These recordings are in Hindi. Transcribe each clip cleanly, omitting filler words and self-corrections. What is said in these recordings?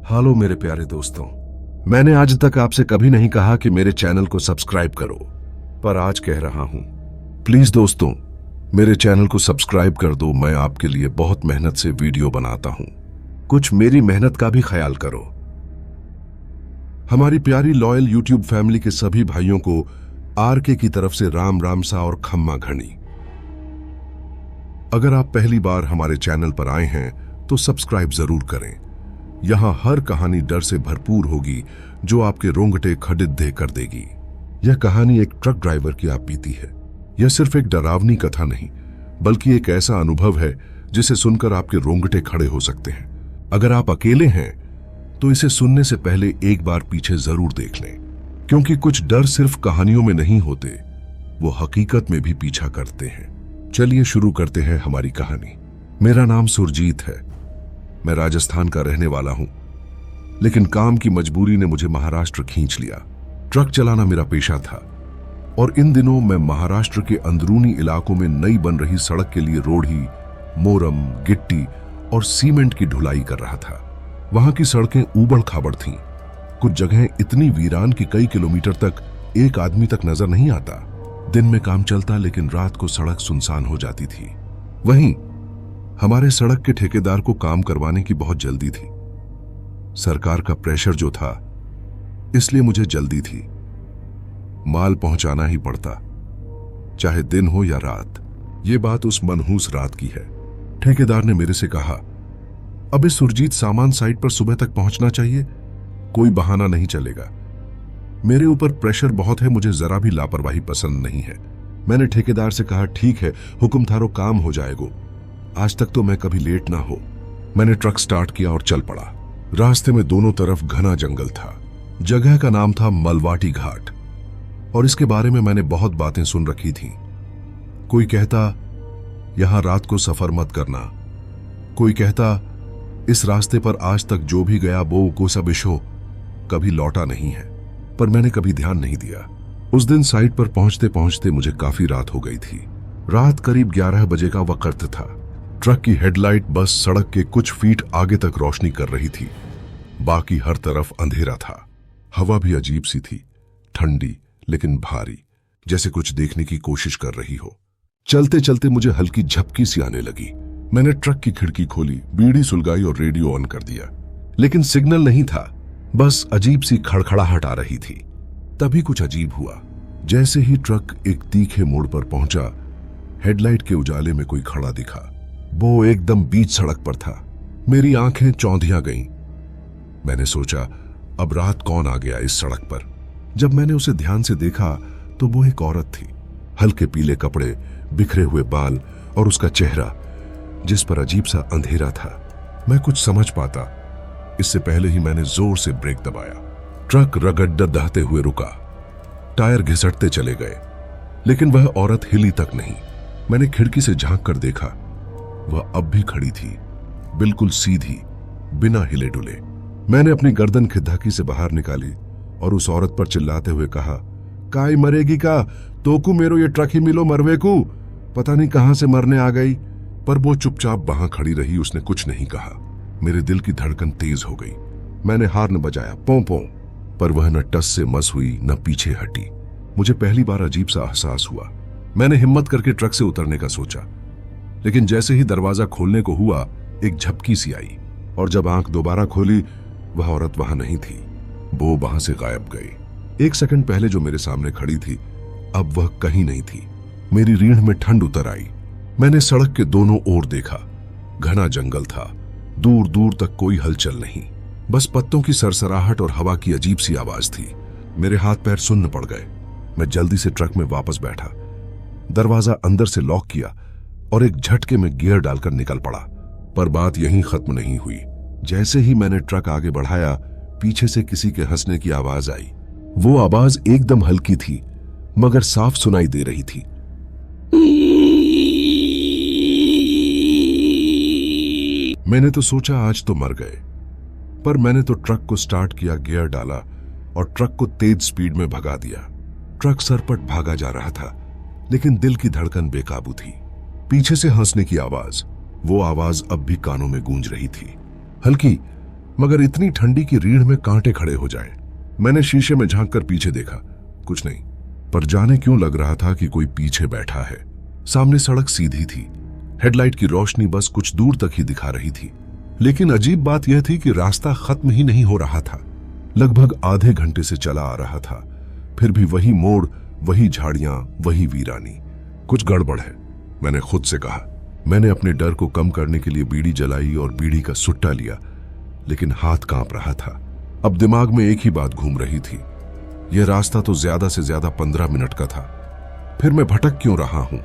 हेलो मेरे प्यारे दोस्तों, मैंने आज तक आपसे कभी नहीं कहा कि मेरे चैनल को सब्सक्राइब करो, पर आज कह रहा हूं। प्लीज दोस्तों, मेरे चैनल को सब्सक्राइब कर दो। मैं आपके लिए बहुत मेहनत से वीडियो बनाता हूं, कुछ मेरी मेहनत का भी ख्याल करो। हमारी प्यारी लॉयल यूट्यूब फैमिली के सभी भाइयों को आरके की तरफ से राम राम सा और खम्मा घनी। अगर आप पहली बार हमारे चैनल पर आए हैं तो सब्सक्राइब जरूर करें। यहां हर कहानी डर से भरपूर होगी जो आपके रोंगटे खड़िद्दे कर देगी। यह कहानी एक ट्रक ड्राइवर की आप बीती है। यह सिर्फ एक डरावनी कथा नहीं, बल्कि एक ऐसा अनुभव है जिसे सुनकर आपके रोंगटे खड़े हो सकते हैं। अगर आप अकेले हैं तो इसे सुनने से पहले एक बार पीछे जरूर देख लें, क्योंकि कुछ डर सिर्फ कहानियों में नहीं होते, वो हकीकत में भी पीछा करते हैं। चलिए शुरू करते हैं हमारी कहानी। मेरा नाम सुरजीत है। मैं राजस्थान का रहने वाला हूं, लेकिन काम की मजबूरी ने मुझे महाराष्ट्र खींच लिया। ट्रक चलाना मेरा पेशा था और इन दिनों मैं महाराष्ट्र के अंदरूनी इलाकों में नई बन रही सड़क के लिए रोड़ी, मोरम, गिट्टी और सीमेंट की ढुलाई कर रहा था। वहां की सड़कें ऊबड़ खाबड़ थीं। कुछ जगहें इतनी वीरान कि कई किलोमीटर तक एक आदमी तक नजर नहीं आता। दिन में काम चलता, लेकिन रात को सड़क सुनसान हो जाती थी। वहीं हमारे सड़क के ठेकेदार को काम करवाने की बहुत जल्दी थी। सरकार का प्रेशर जो था, इसलिए मुझे जल्दी थी। माल पहुंचाना ही पड़ता, चाहे दिन हो या रात। ये बात उस मनहूस रात की है। ठेकेदार ने मेरे से कहा, अबे सुरजीत, सामान साइट पर सुबह तक पहुंचना चाहिए, कोई बहाना नहीं चलेगा। मेरे ऊपर प्रेशर बहुत है, मुझे जरा भी लापरवाही पसंद नहीं है। मैंने ठेकेदार से कहा, ठीक है हुक्म थारो, काम हो जाएगा। आज तक तो मैं कभी लेट ना हो। मैंने ट्रक स्टार्ट किया और चल पड़ा। रास्ते में दोनों तरफ घना जंगल था। जगह का नाम था मलवाटी घाट, और इसके बारे में मैंने बहुत बातें सुन रखी थी। कोई कहता यहां रात को सफर मत करना, कोई कहता इस रास्ते पर आज तक जो भी गया वो को सब इशो कभी लौटा नहीं है, पर मैंने कभी ध्यान नहीं दिया। उस दिन साइट पर पहुंचते पहुंचते मुझे काफी रात हो गई थी। रात करीब 11 बजे का वक्त था। ट्रक की हेडलाइट बस सड़क के कुछ फीट आगे तक रोशनी कर रही थी, बाकी हर तरफ अंधेरा था। हवा भी अजीब सी थी, ठंडी लेकिन भारी, जैसे कुछ देखने की कोशिश कर रही हो। चलते चलते मुझे हल्की झपकी सी आने लगी। मैंने ट्रक की खिड़की खोली, बीड़ी सुलगाई और रेडियो ऑन कर दिया, लेकिन सिग्नल नहीं था, बस अजीब सी खड़खड़ाहट आ रही थी। तभी कुछ अजीब हुआ। जैसे ही ट्रक एक तीखे मोड़ पर पहुंचा, हेडलाइट के उजाले में कोई खड़ा दिखा। वो एकदम बीच सड़क पर था। मेरी आंखें चौंधिया गईं। मैंने सोचा, अब रात कौन आ गया इस सड़क पर। जब मैंने उसे ध्यान से देखा तो वो एक औरत थी। हल्के पीले कपड़े, बिखरे हुए बाल और उसका चेहरा जिस पर अजीब सा अंधेरा था। मैं कुछ समझ पाता इससे पहले ही मैंने जोर से ब्रेक दबाया। ट्रक रगड्डा दहते हुए रुका। टायर घिसटते चले गए, लेकिन वह औरत हिली तक नहीं। मैंने खिड़की से झांक कर देखा, वह अब भी खड़ी थी, बिल्कुल सीधी, बिना हिले डुले। मैंने अपनी गर्दन खिद्धाकी से बाहर निकाली और उस औरत पर चिल्लाते हुए कहा, काई मरेगी का, तोकू मेरो ये ट्रक ही मिलो मरवे को, पता नहीं कहां से मरने आ गई। पर वो चुपचाप वहां खड़ी रही, उसने कुछ नहीं कहा। मेरे दिल की धड़कन तेज हो गई। मैंने हार्न बजाया, पों पों, पर वह न टस से मस हुई न पीछे हटी। मुझे पहली बार अजीब सा एहसास हुआ। मैंने हिम्मत करके ट्रक से उतरने का सोचा, लेकिन जैसे ही दरवाजा खोलने को हुआ, एक झपकी सी आई, और जब आंख दोबारा खोली, वह औरत वहां नहीं थी। वो वहां से गायब गई। एक सेकंड पहले जो मेरे सामने खड़ी थी, अब वह कहीं नहीं थी। मेरी रीढ़ में ठंड उतर आई। मैंने सड़क के दोनों ओर देखा। घना जंगल था, दूर दूर तक कोई हलचल नहीं, बस पत्तों की सरसराहट और हवा की अजीब सी आवाज थी। मेरे हाथ पैर सुन्न पड़ गए। मैं जल्दी से ट्रक में वापस बैठा, दरवाजा अंदर से लॉक किया और एक झटके में गियर डालकर निकल पड़ा। पर बात यहीं खत्म नहीं हुई। जैसे ही मैंने ट्रक आगे बढ़ाया, पीछे से किसी के हंसने की आवाज आई। वो आवाज एकदम हल्की थी, मगर साफ सुनाई दे रही थी। मैंने तो सोचा आज तो मर गए, पर मैंने तो ट्रक को स्टार्ट किया, गियर डाला और ट्रक को तेज स्पीड में भगा दिया। ट्रक सरपट भागा जा रहा था, लेकिन दिल की धड़कन बेकाबू थी। पीछे से हंसने की आवाज, वो आवाज अब भी कानों में गूंज रही थी, हल्की मगर इतनी ठंडी की रीढ़ में कांटे खड़े हो जाएं। मैंने शीशे में झांककर पीछे देखा, कुछ नहीं, पर जाने क्यों लग रहा था कि कोई पीछे बैठा है। सामने सड़क सीधी थी, हेडलाइट की रोशनी बस कुछ दूर तक ही दिखा रही थी, लेकिन अजीब बात यह थी कि रास्ता खत्म ही नहीं हो रहा था। लगभग आधे घंटे से चला आ रहा था, फिर भी वही मोड़, वही झाड़ियां, वही वीरानी। कुछ गड़बड़ है, मैंने खुद से कहा। मैंने अपने डर को कम करने के लिए बीड़ी जलाई और बीड़ी का सुट्टा लिया, लेकिन हाथ कांप रहा था। अब दिमाग में एक ही बात घूम रही थी, यह रास्ता तो ज्यादा से ज्यादा 15 मिनट का था, फिर मैं भटक क्यों रहा हूं।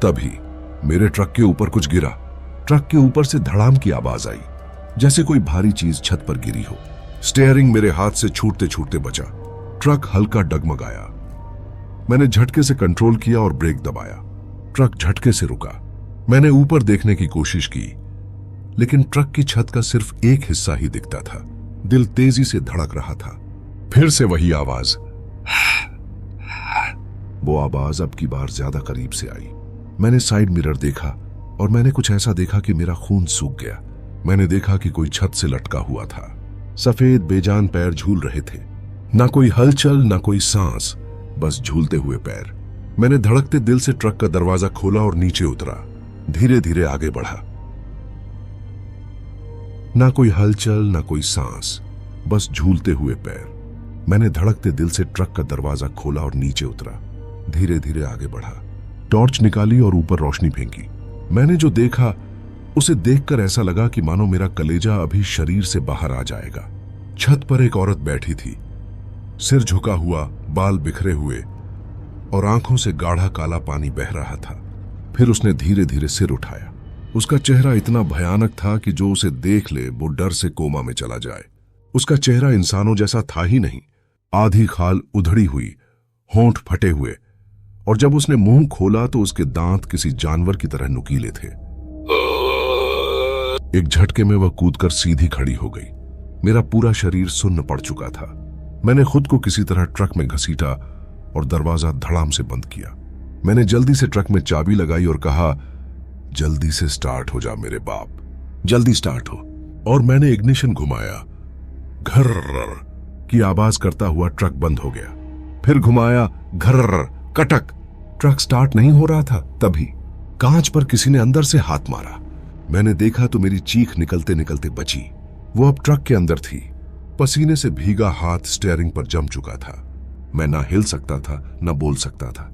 तभी मेरे ट्रक के ऊपर कुछ गिरा। ट्रक के ऊपर से धड़ाम की आवाज आई, जैसे कोई भारी चीज छत पर गिरी हो। स्टीयरिंग मेरे हाथ से छूटते छूटते बचा। ट्रक हल्का डगमगाया। मैंने झटके से कंट्रोल किया और ब्रेक दबाया। ट्रक झटके से रुका। मैंने ऊपर देखने की कोशिश की, लेकिन ट्रक की छत का सिर्फ एक हिस्सा ही दिखता था। दिल तेजी से धड़क रहा था। फिर से वही आवाज। वो आवाज अब की बार ज्यादा करीब से आई। मैंने साइड मिरर देखा और मैंने कुछ ऐसा देखा कि मेरा खून सूख गया। मैंने देखा कि कोई छत से लटका हुआ था। सफेद बेजान पैर झूल रहे थे, ना कोई हलचल, ना कोई सांस, बस झूलते हुए पैर। मैंने धड़कते दिल से ट्रक का दरवाजा खोला और नीचे उतरा। धीरे धीरे आगे बढ़ा। ना कोई हलचल, ना कोई सांस, बस झूलते हुए पैर। मैंने धड़कते दिल से ट्रक का दरवाजा खोला और नीचे उतरा। धीरे धीरे आगे बढ़ा। टॉर्च निकाली और ऊपर रोशनी फेंकी। मैंने जो देखा उसे देखकर ऐसा लगा कि मानो मेरा कलेजा अभी शरीर से बाहर आ जाएगा। छत पर एक औरत बैठी थी, सिर झुका हुआ, बाल बिखरे हुए और आंखों से गाढ़ा काला पानी बह रहा था। फिर उसने धीरे धीरे सिर उठाया। उसका चेहरा इतना भयानक था कि जो उसे देख ले वो डर से कोमा में चला जाए। उसका चेहरा इंसानों जैसा था ही नहीं। आधी खाल उधड़ी हुई, होंठ फटे हुए, और जब उसने मुंह खोला तो उसके दांत किसी जानवर की तरह नुकीले थे। एक झटके में वह कूदकर सीधी खड़ी हो गई। मेरा पूरा शरीर सुन्न पड़ चुका था। मैंने खुद को किसी तरह ट्रक में घसीटा और दरवाजा धड़ाम से बंद किया। मैंने जल्दी से ट्रक में चाबी लगाई और कहा, जल्दी से स्टार्ट हो जा मेरे बाप, जल्दी स्टार्ट हो। और मैंने इग्निशन घुमाया। घर्र की आवाज करता हुआ ट्रक बंद हो गया। फिर घुमाया, घर्र, कटक। ट्रक स्टार्ट नहीं हो रहा था। तभी कांच पर किसी ने अंदर से हाथ मारा। मैंने देखा तो मेरी चीख निकलते निकलते बची। वो अब ट्रक के अंदर थी। पसीने से भीगा हाथ स्टीयरिंग पर जम चुका था। मैं ना हिल सकता था, ना बोल सकता था।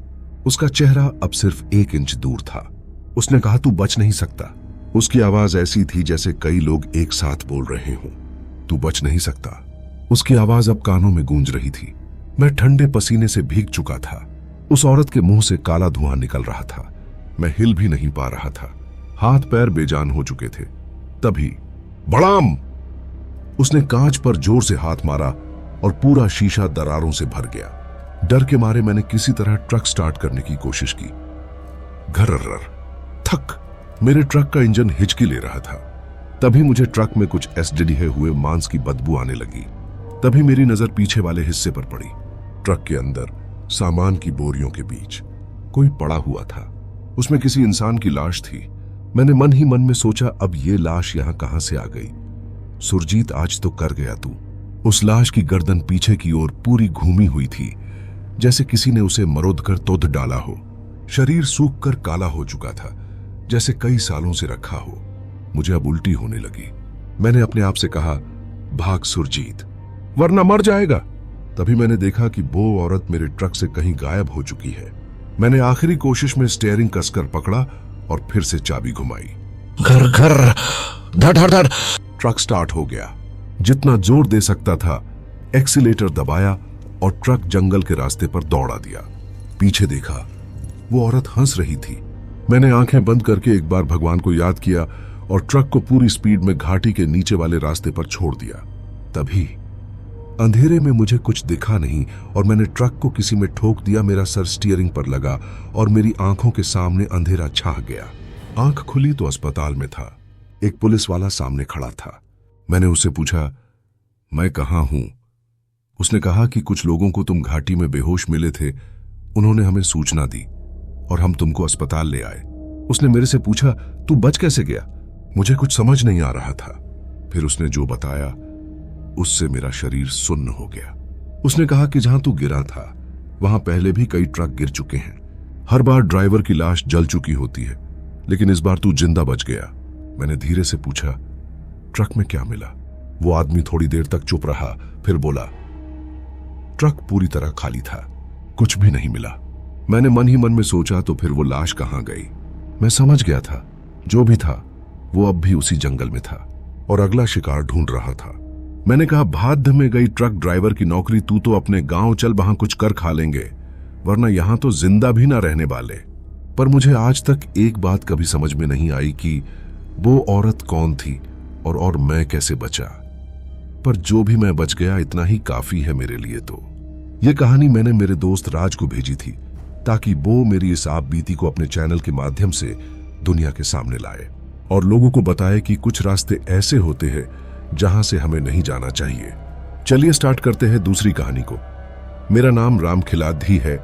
उसका चेहरा अब सिर्फ 1 इंच दूर था। उसने कहा, तू बच नहीं सकता। उसकी आवाज ऐसी थी जैसे कई लोग एक साथ बोल रहे हों। तू बच नहीं सकता। उसकी आवाज अब कानों में गूंज रही थी। मैं ठंडे पसीने से भीग चुका था। उस औरत के मुंह से काला धुआं निकल रहा था। मैं हिल भी नहीं पा रहा था। हाथ पैर बेजान हो चुके थे। तभी बड़ाम! उसने कांच पर जोर से हाथ मारा और पूरा शीशा दरारों से भर गया। डर के मारे मैंने किसी तरह ट्रक स्टार्ट करने की कोशिश की। घर्र, थक। मेरे ट्रक का इंजन हिचकी ले रहा था। तभी मुझे ट्रक में कुछ एसडीडीए हुए मांस की बदबू आने लगी। तभी मेरी नजर पीछे वाले हिस्से पर पड़ी। ट्रक के अंदर सामान की बोरियों के बीच कोई पड़ा हुआ था। उसमें किसी इंसान की लाश थी। मैंने मन ही मन में सोचा, अब ये लाश यहां कहां से आ गई? सुरजीत, आज तो कर गया तू। उस लाश की गर्दन पीछे की ओर पूरी घूमी हुई थी, जैसे किसी ने उसे मरोदकर तोड़ डाला हो। शरीर सूख कर काला हो चुका था, जैसे कई सालों से रखा हो। मुझे अब उल्टी होने लगी। मैंने अपने आप से कहा, भाग सुरजीत, वरना मर जाएगा। तभी मैंने देखा कि वो औरत मेरे ट्रक से कहीं गायब हो चुकी है। मैंने आखिरी कोशिश में स्टीयरिंग कसकर पकड़ा और फिर से चाबी घुमाई। घर घर धड़ धड़ धड़। ट्रक स्टार्ट हो गया। जितना जोर दे सकता था एक्सीलेटर दबाया और ट्रक जंगल के रास्ते पर दौड़ा दिया। पीछे देखा, वो औरत हंस रही थी। मैंने आंखें बंद करके एक बार भगवान को याद किया और ट्रक को पूरी स्पीड में घाटी के नीचे वाले रास्ते पर छोड़ दिया। तभी अंधेरे में मुझे कुछ दिखा नहीं और मैंने ट्रक को किसी में ठोक दिया। मेरा सर स्टीयरिंग पर लगा और मेरी आंखों के सामने अंधेरा छा गया। आंख खुली तो अस्पताल में था। एक पुलिस वाला सामने खड़ा था। मैंने उससे पूछा, मैं कहां हूं? उसने कहा कि कुछ लोगों को तुम घाटी में बेहोश मिले थे, उन्होंने हमें सूचना दी और हम तुमको अस्पताल ले आए। उसने मेरे से पूछा, तू बच कैसे गया? मुझे कुछ समझ नहीं आ रहा था। फिर उसने जो बताया उससे मेरा शरीर सुन्न हो गया। उसने कहा कि जहां तू गिरा था वहां पहले भी कई ट्रक गिर चुके हैं। हर बार ड्राइवर की लाश जल चुकी होती है, लेकिन इस बार तू जिंदा बच गया। मैंने धीरे से पूछा, ट्रक में क्या मिला? वो आदमी थोड़ी देर तक चुप रहा, फिर बोला, ट्रक पूरी तरह खाली था, कुछ भी नहीं मिला। मैंने मन ही मन में सोचा, तो फिर वो लाश कहां गई? मैं समझ गया था जो भी था वो अब भी उसी जंगल में था और अगला शिकार ढूंढ रहा था। मैंने कहा, भाद्य में गई ट्रक ड्राइवर की नौकरी तू तो अपने गांव चल, वहां कुछ कर खा लेंगे, वरना यहां तो जिंदा भी ना रहने वाले। पर मुझे आज तक एक बात कभी समझ में नहीं आई कि वो औरत कौन थी और मैं कैसे बचा। पर जो भी मैं बच गया इतना ही काफी है मेरे लिए। तो ये कहानी मैंने मेरे दोस्त राज को भेजी थी ताकि वो मेरी इस आप बीती को अपने चैनल के माध्यम से दुनिया के सामने लाए और लोगों को बताए कि कुछ रास्ते ऐसे होते हैं जहां से हमें नहीं जाना चाहिए। चलिए स्टार्ट करते हैं दूसरी कहानी को। मेरा नाम राम खिलाधी है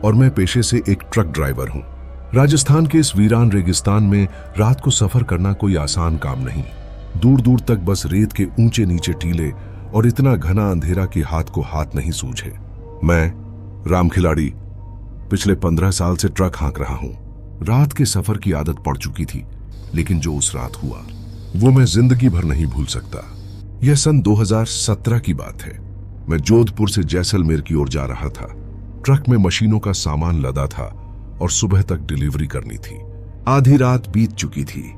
और मैं पेशे से एक ट्रक ड्राइवर हूं। राजस्थान के इस वीरान रेगिस्तान में रात को सफर करना कोई आसान काम नहीं। दूर दूर तक बस रेत के ऊंचे नीचे टीले और इतना घना अंधेरा कि हाथ को हाथ नहीं सूझे। मैं राम खिलाड़ी पिछले 15 साल से ट्रक हाँक रहा हूं। रात के सफर की आदत पड़ चुकी थी, लेकिन जो उस रात हुआ वो मैं जिंदगी भर नहीं भूल सकता। यह सन 2017 की बात है। मैं जोधपुर से जैसलमेर की ओर जा रहा था। ट्रक में मशीनों का सामान लदा था और सुबह तक डिलीवरी करनी थी। आधी रात बीत चुकी थी,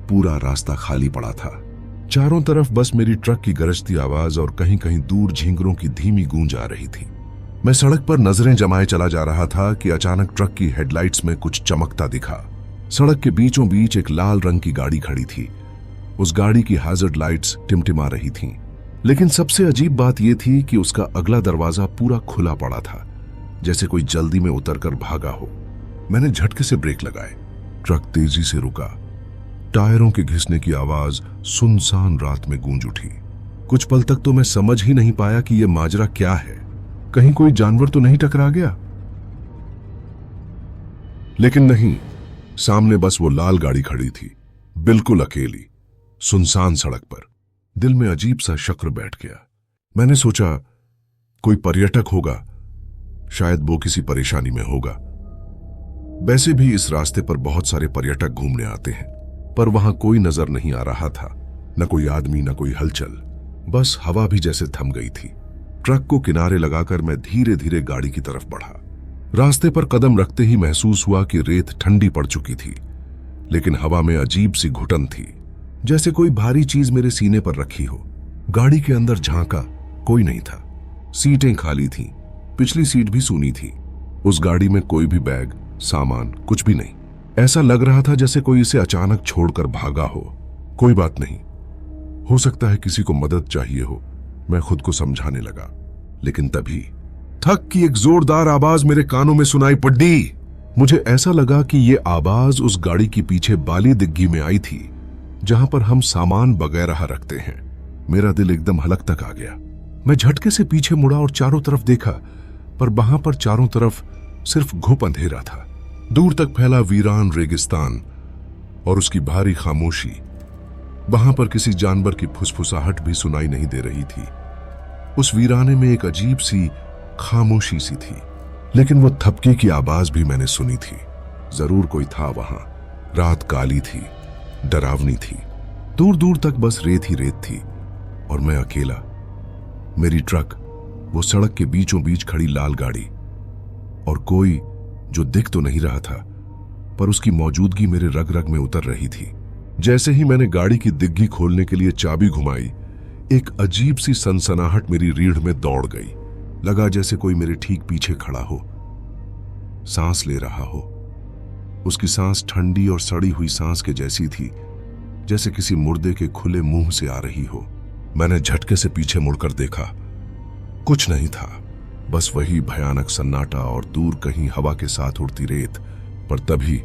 पूरा रास्ता खाली पड़ा था। चारों तरफ बस मेरी ट्रक की गरजती आवाज और कहीं कहीं दूर झींगरों की धीमी गूंज आ रही थी। मैं सड़क पर नजरें जमाए चला जा रहा था कि अचानक ट्रक की हेडलाइट्स में कुछ चमकता दिखा। सड़क के बीचों बीच एक लाल रंग की गाड़ी खड़ी थी। उस गाड़ी की हैजर्ड लाइट्स टिमटिमा रही थीं। लेकिन सबसे अजीब बात यह थी कि उसका अगला दरवाजा पूरा खुला पड़ा था, जैसे कोई जल्दी में उतरकर भागा हो। मैंने झटके से ब्रेक लगाए। ट्रक तेजी से रुका। टायरों के घिसने की आवाज सुनसान रात में गूंज उठी। कुछ पल तक तो मैं समझ ही नहीं पाया कि यह माजरा क्या है। कहीं कोई जानवर तो नहीं टकरा गया? लेकिन नहीं, सामने बस वो लाल गाड़ी खड़ी थी, बिल्कुल अकेली, सुनसान सड़क पर। दिल में अजीब सा शक्र बैठ गया। मैंने सोचा कोई पर्यटक होगा, शायद वो किसी परेशानी में होगा। वैसे भी इस रास्ते पर बहुत सारे पर्यटक घूमने आते हैं, पर वहां कोई नजर नहीं आ रहा था। न कोई आदमी, न कोई हलचल, बस हवा भी जैसे थम गई थी। ट्रक को किनारे लगाकर मैं धीरे धीरे गाड़ी की तरफ बढ़ा। रास्ते पर कदम रखते ही महसूस हुआ कि रेत ठंडी पड़ चुकी थी, लेकिन हवा में अजीब सी घुटन थी, जैसे कोई भारी चीज मेरे सीने पर रखी हो। गाड़ी के अंदर झांका, कोई नहीं था। सीटें खाली थीं, पिछली सीट भी सूनी थी। उस गाड़ी में कोई भी बैग, सामान, कुछ भी नहीं। ऐसा लग रहा था जैसे कोई इसे अचानक छोड़कर भागा हो। कोई बात नहीं, हो सकता है किसी को मदद चाहिए हो, मैं खुद को समझाने लगा। लेकिन तभी थक की एक जोरदार आवाज मेरे कानों में सुनाई पड़ी। मुझे ऐसा लगा कि ये आवाज उस गाड़ी के पीछे बाली दिग्गी में आई थी, जहां पर हम सामान वगैरह रखते हैं। मेरा दिल एकदम हलक तक आ गया। मैं झटके से पीछे मुड़ा और चारों तरफ देखा, पर वहां पर चारों तरफ सिर्फ घुप अंधेरा था। दूर तक फैला वीरान रेगिस्तान और उसकी भारी खामोशी। वहां पर किसी जानवर की फुसफुसाहट भी सुनाई नहीं दे रही थी। उस वीराने में एक अजीब सी खामोशी सी थी, लेकिन वो थपके की आवाज भी मैंने सुनी थी। जरूर कोई था वहां। रात काली थी, डरावनी थी। दूर दूर तक बस रेत ही रेत थी और मैं अकेला। मेरी ट्रक, वो सड़क के बीचों बीच खड़ी लाल गाड़ी, और कोई जो दिख तो नहीं रहा था, पर उसकी मौजूदगी मेरे रग रग में उतर रही थी। जैसे ही मैंने गाड़ी की डिग्गी खोलने के लिए चाबी घुमाई, एक अजीब सी सनसनाहट मेरी रीढ़ में दौड़ गई। लगा जैसे कोई मेरे ठीक पीछे खड़ा हो, सांस ले रहा हो। उसकी सांस ठंडी और सड़ी हुई सांस के जैसी थी, जैसे किसी मुर्दे के खुले मुंह से आ रही हो। मैंने झटके से पीछे मुड़कर देखा, कुछ नहीं था, बस वही भयानक सन्नाटा और दूर कहीं हवा के साथ उड़ती रेत। पर तभी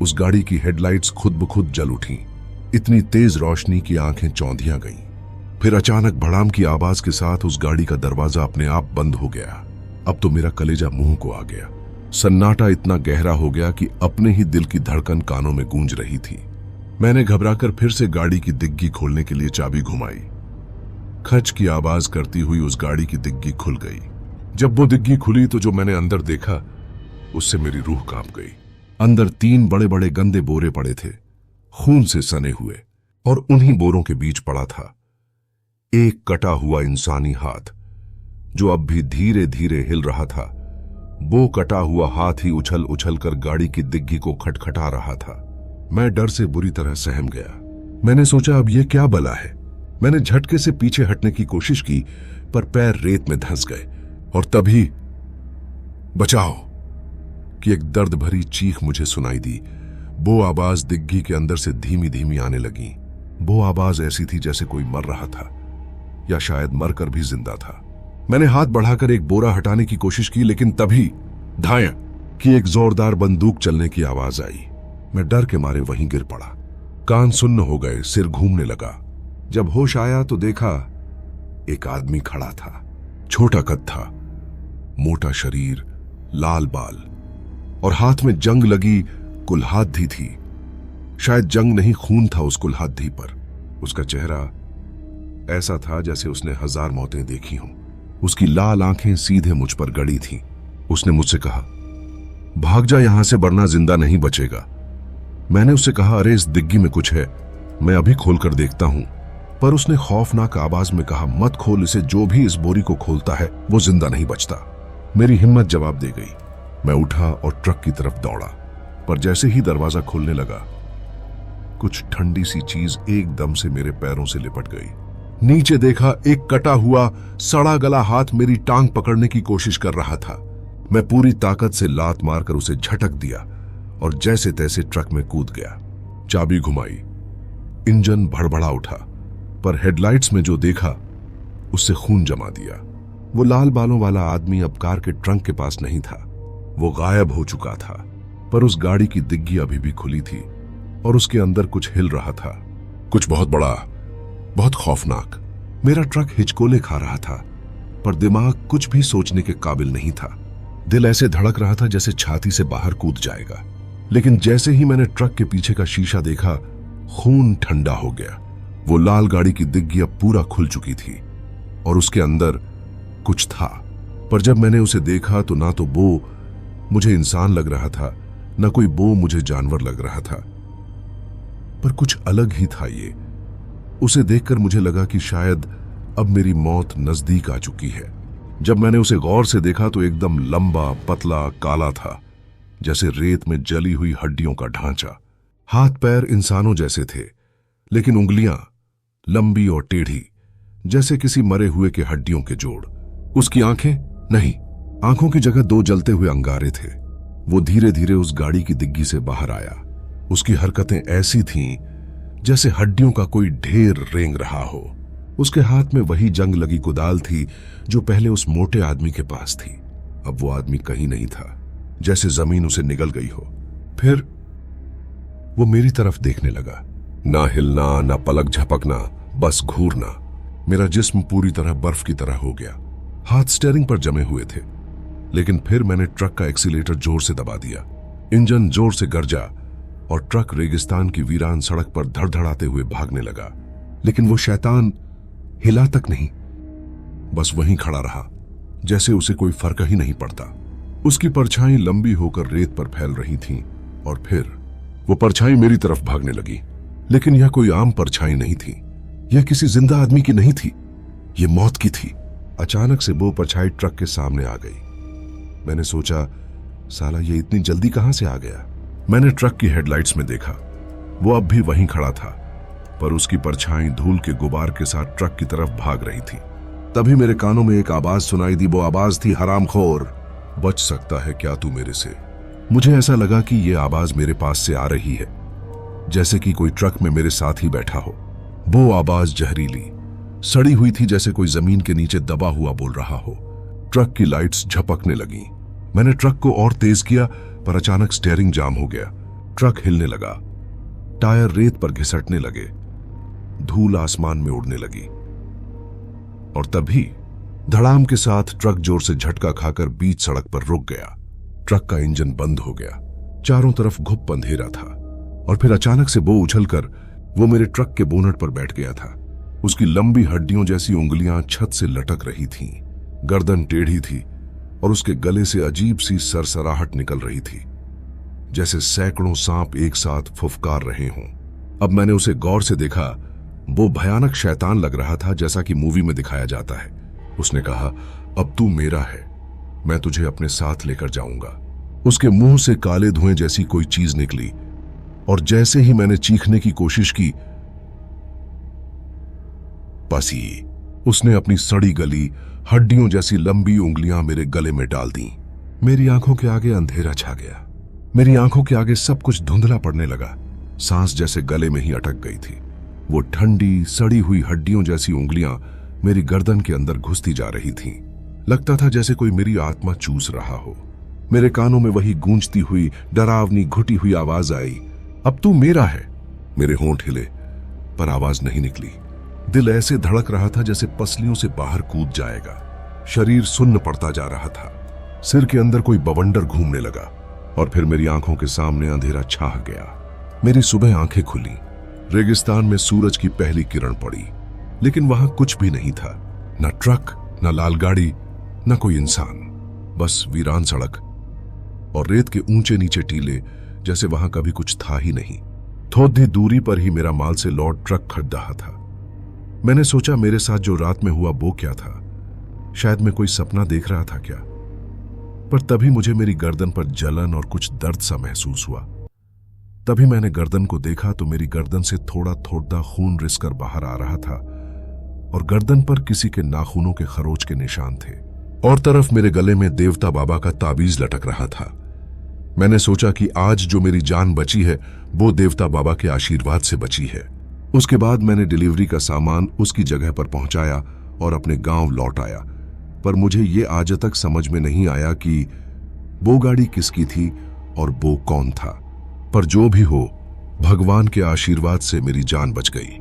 उस गाड़ी की हेडलाइट्स खुद ब खुद जल उठी। इतनी तेज रोशनी की आंखें चौंधियां गईं। फिर अचानक भड़ाम की आवाज के साथ उस गाड़ी का दरवाजा अपने आप बंद हो गया। अब तो मेरा कलेजा मुंह को आ गया। सन्नाटा इतना गहरा हो गया कि अपने ही दिल की धड़कन कानों में गूंज रही थी। मैंने घबराकर फिर से गाड़ी की डिग्गी खोलने के लिए चाबी घुमाई। खच की आवाज करती हुई उस गाड़ी की डिग्गी खुल गई। जब वो डिग्गी खुली तो जो मैंने अंदर देखा उससे मेरी रूह कांप गई। अंदर 3 बड़े बड़े गंदे बोरे पड़े थे, खून से सने हुए, और उन्हीं बोरों के बीच पड़ा था एक कटा हुआ इंसानी हाथ जो अब भी धीरे धीरे हिल रहा था। वो कटा हुआ हाथ ही उछल उछल कर गाड़ी की डिग्गी को खटखटा रहा था। मैं डर से बुरी तरह सहम गया। मैंने सोचा अब यह क्या बला है। मैंने झटके से पीछे हटने की कोशिश की पर पैर रेत में धंस गए और तभी बचाओ कि एक दर्द भरी चीख मुझे सुनाई दी। वो आवाज डिग्गी के अंदर से धीमी धीमी आने लगी। वो आवाज ऐसी थी जैसे कोई मर रहा था या शायद मरकर भी जिंदा था। मैंने हाथ बढ़ाकर एक बोरा हटाने की कोशिश की लेकिन तभी धाया कि एक जोरदार बंदूक चलने की आवाज आई। मैं डर के मारे वहीं गिर पड़ा। कान सुन्न हो गए, सिर घूमने लगा। जब होश आया तो देखा एक आदमी खड़ा था। छोटा कद था, मोटा शरीर, लाल बाल और हाथ में जंग लगी कुल्हाड़ी थी। शायद जंग नहीं, खून था उस कुल्हाड़ी पर। उसका चेहरा ऐसा था जैसे उसने 1000 मौतें देखी हों। उसकी लाल आंखें सीधे मुझ पर गड़ी थीं। उसने मुझसे कहा, भाग जा यहां से वरना जिंदा नहीं बचेगा। मैंने उससे कहा, अरे इस डिग्गी में कुछ है, मैं अभी खोल कर देखता हूं। पर उसने खौफनाक आवाज में कहा, मत खोल इसे, जो भी इस बोरी को खोलता है वो जिंदा नहीं बचता। मेरी हिम्मत जवाब दे गई। मैं उठा और ट्रक की तरफ दौड़ा, पर जैसे ही दरवाजा खोलने लगा कुछ ठंडी सी चीज एकदम से मेरे पैरों से लिपट गई। नीचे देखा एक कटा हुआ सड़ा गला हाथ मेरी टांग पकड़ने की कोशिश कर रहा था। मैं पूरी ताकत से लात मारकर उसे झटक दिया और जैसे तैसे ट्रक में कूद गया। चाबी घुमाई, इंजन भड़बड़ा उठा, पर हेडलाइट्स में जो देखा उससे खून जमा दिया। वो लाल बालों वाला आदमी अब कार के ट्रंक के पास नहीं था, वो गायब हो चुका था। पर उस गाड़ी की डिग्गी अभी भी खुली थी और उसके अंदर कुछ हिल रहा था, कुछ बहुत बड़ा, बहुत खौफनाक। मेरा ट्रक हिचकोले खा रहा था पर दिमाग कुछ भी सोचने के काबिल नहीं था। दिल ऐसे धड़क रहा था जैसे छाती से बाहर कूद जाएगा। लेकिन जैसे ही मैंने ट्रक के पीछे का शीशा देखा, खून ठंडा हो गया। वो लाल गाड़ी की डिग्गी अब पूरा खुल चुकी थी और उसके अंदर कुछ था। पर जब मैंने उसे देखा तो ना तो वो मुझे इंसान लग रहा था, ना कोई वो मुझे जानवर लग रहा था, पर कुछ अलग ही था ये। उसे देखकर मुझे लगा कि शायद अब मेरी मौत नजदीक आ चुकी है। जब मैंने उसे गौर से देखा तो एकदम लंबा, पतला, काला था, जैसे रेत में जली हुई हड्डियों का ढांचा। हाथ पैर इंसानों जैसे थे, लेकिन उंगलियां लंबी और टेढ़ी, जैसे किसी मरे हुए के हड्डियों के जोड़। उसकी आंखें नहीं, आंखों की जगह 2 जलते हुए अंगारे थे। वो धीरे धीरे उस गाड़ी की डिग्गी से बाहर आया। उसकी हरकतें ऐसी थीं जैसे हड्डियों का कोई ढेर रेंग रहा हो। उसके हाथ में वही जंग लगी कुदाल थी जो पहले उस मोटे आदमी के पास थी। अब वो आदमी कहीं नहीं था, जैसे जमीन उसे निगल गई हो। फिर वो मेरी तरफ देखने लगा। ना हिलना, ना पलक झपकना, बस घूरना। मेरा जिस्म पूरी तरह बर्फ की तरह हो गया। हाथ स्टीयरिंग पर जमे हुए थे, लेकिन फिर मैंने ट्रक का एक्सीलेटर जोर से दबा दिया। इंजन जोर से गरजा और ट्रक रेगिस्तान की वीरान सड़क पर धड़धड़ाते हुए भागने लगा। लेकिन वो शैतान हिला तक नहीं, बस वहीं खड़ा रहा, जैसे उसे कोई फर्क ही नहीं पड़ता। उसकी परछाई लंबी होकर रेत पर फैल रही थी और फिर वो परछाई मेरी तरफ भागने लगी। लेकिन यह कोई आम परछाई नहीं थी, यह किसी जिंदा आदमी की नहीं थी, यह मौत की थी। अचानक से वो परछाई ट्रक के सामने आ गई। मैंने सोचा, साला ये इतनी जल्दी कहां से आ गया। मैंने ट्रक की हेडलाइट्स में देखा, वो अब भी वहीं खड़ा था, पर उसकी परछाई धूल के गुबार के साथ ट्रक की तरफ भाग रही थी। तभी मेरे कानों में एक आवाज सुनाई दी। वो आवाज थी, हरामखोर, बच सकता है क्या तू मेरे से। मुझे ऐसा लगा कि यह आवाज मेरे पास से आ रही है, जैसे कि कोई ट्रक में मेरे साथ ही बैठा हो। वो आवाज जहरीली, सड़ी हुई थी, जैसे कोई जमीन के नीचे दबा हुआ बोल रहा हो। ट्रक की लाइट्स झपकने लगी। मैंने ट्रक को और तेज किया, पर अचानक स्टीयरिंग जाम हो गया। ट्रक हिलने लगा, टायर रेत पर घिसटने लगे, धूल आसमान में उड़ने लगी। और तभी धड़ाम के साथ ट्रक जोर से झटका खाकर बीच सड़क पर रुक गया। ट्रक का इंजन बंद हो गया। चारों तरफ घुप अंधेरा था और फिर अचानक से वो उछलकर वो मेरे ट्रक के बोनट पर बैठ गया था। उसकी लंबी हड्डियों जैसी उंगलियां छत से लटक रही थीं, गर्दन टेढ़ी थी और उसके गले से अजीब सी सरसराहट निकल रही थी, जैसे सैकड़ों सांप एक साथ फुफकार रहे हों। अब मैंने उसे गौर से देखा। वो भयानक शैतान लग रहा था, जैसा कि मूवी में दिखाया जाता है। उसने कहा, अब तू मेरा है, मैं तुझे अपने साथ लेकर जाऊंगा। उसके मुंह से काले धुएं जैसी कोई चीज निकली और जैसे ही मैंने चीखने की कोशिश की, पसी उसने अपनी सड़ी गली हड्डियों जैसी लंबी उंगलियां मेरे गले में डाल दी। मेरी आंखों के आगे अंधेरा छा गया। मेरी आंखों के आगे सब कुछ धुंधला पड़ने लगा। सांस जैसे गले में ही अटक गई थी। वो ठंडी सड़ी हुई हड्डियों जैसी उंगलियां मेरी गर्दन के अंदर घुसती जा रही थीं। लगता था जैसे कोई मेरी आत्मा चूस रहा हो। मेरे कानों में वही गूंजती हुई डरावनी घुटी हुई आवाज आई, अब तू मेरा है। मेरे होंठ हिले पर आवाज नहीं निकली। दिल ऐसे धड़क रहा था जैसे पसलियों से बाहर कूद जाएगा। शरीर सुन्न पड़ता जा रहा था। सिर के अंदर कोई बवंडर घूमने लगा और फिर मेरी आंखों के सामने अंधेरा छा गया। मेरी सुबह आंखें खुली। रेगिस्तान में सूरज की पहली किरण पड़ी, लेकिन वहां कुछ भी नहीं था। न ट्रक, न लाल गाड़ी, न कोई इंसान, बस वीरान सड़क और रेत के ऊंचे नीचे टीले, जैसे वहां कभी कुछ था ही नहीं। थोड़ी दूरी पर ही मेरा माल से लौट ट्रक खड़ रहा था। मैंने सोचा मेरे साथ जो रात में हुआ वो क्या था। शायद मैं कोई सपना देख रहा था क्या। पर तभी मुझे मेरी गर्दन पर जलन और कुछ दर्द सा महसूस हुआ। तभी मैंने गर्दन को देखा तो मेरी गर्दन से थोड़ा थोड़ा खून रिसकर बाहर आ रहा था और गर्दन पर किसी के नाखूनों के खरोच के निशान थे। और तरफ मेरे गले में देवता बाबा का ताबीज लटक रहा था। मैंने सोचा कि आज जो मेरी जान बची है वो देवता बाबा के आशीर्वाद से बची है। उसके बाद मैंने डिलीवरी का सामान उसकी जगह पर पहुंचाया और अपने गांव लौट आया। पर मुझे ये आज तक समझ में नहीं आया कि वो गाड़ी किसकी थी और वो कौन था। पर जो भी हो, भगवान के आशीर्वाद से मेरी जान बच गई।